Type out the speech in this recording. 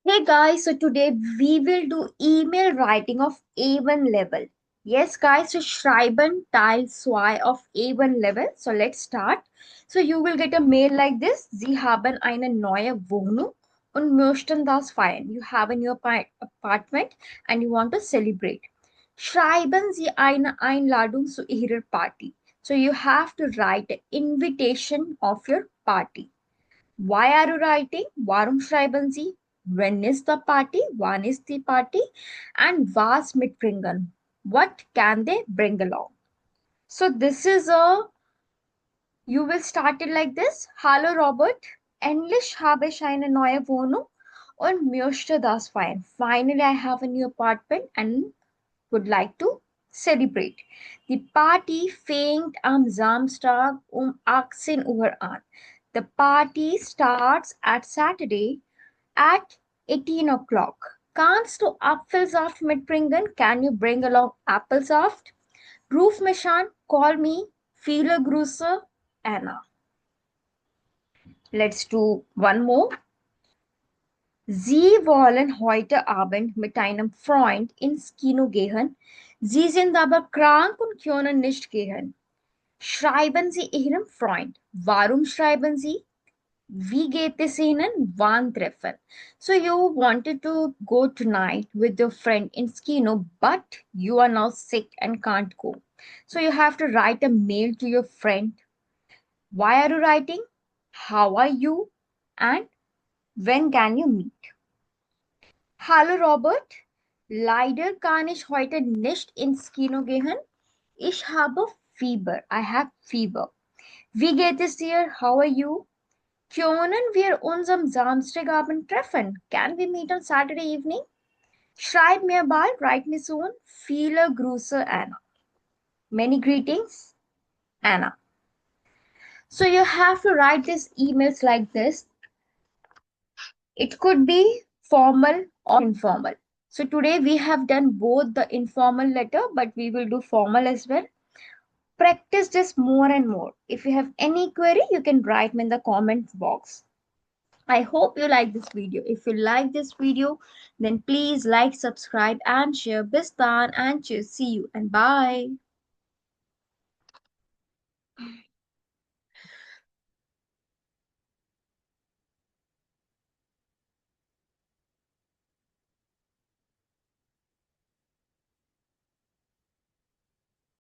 Hey guys, so today we will do email writing of A1 level. Yes, guys, so Schreiben Teil 2 of A1 level. So let's start. So you will get a mail like this. Sie haben eine neue Wohnung und möchten das feiern. You have a new apartment and you want to celebrate. Schreiben Sie eine Einladung zu Ihrer Party. So you have to write an invitation of your party. Why are you writing? Warum schreiben Sie? When is the party? Wann ist die Party? And was mitbringen? What can they bring along? So this is you will start it like this. Hallo Robert, endlich habe ich eine neue Wohnung und möchte das feiern. Finally, I have a new apartment and would like to celebrate. Die Party fängt am Samstag 18 Uhr an. The party starts at Saturday at 18 o'clock. Kannst du Apfelsaft mitbringen? Can you bring along Apfelsaft? Ruf mich an, call me. Viele Grüße, Anna. Let's do one more. Sie wollen heute Abend mit einem Freund ins Kino gehen. Sie sind aber krank und können nicht gehen. Schreiben Sie Ihrem Freund. Warum schreiben Sie? Wie geht es Ihnen? Wann treffen? So you wanted to go tonight with your friend in Kino, but you are now sick and can't go. So you have to write a mail to your friend. Why are you writing? How are you? And when can you meet? Hallo Robert, leider kann ich heute nicht ins Kino gehen. Ich habe Fieber. I have fever. Wie geht es dir? How are you? Können wir uns am Samstagabend treffen? Can we meet on Saturday evening? Schreib mir bald, write me soon. Viele Grüße, Anna. Many greetings, Anna. So you have to write these emails like this. It could be formal or informal. So today we have done both the informal letter, but we will do formal as well. Practice this more and more. If you have any query, you can write me in the comment box. I hope you like this video. If you like this video, then please like, subscribe and share. Bistan and cheers. See you and bye.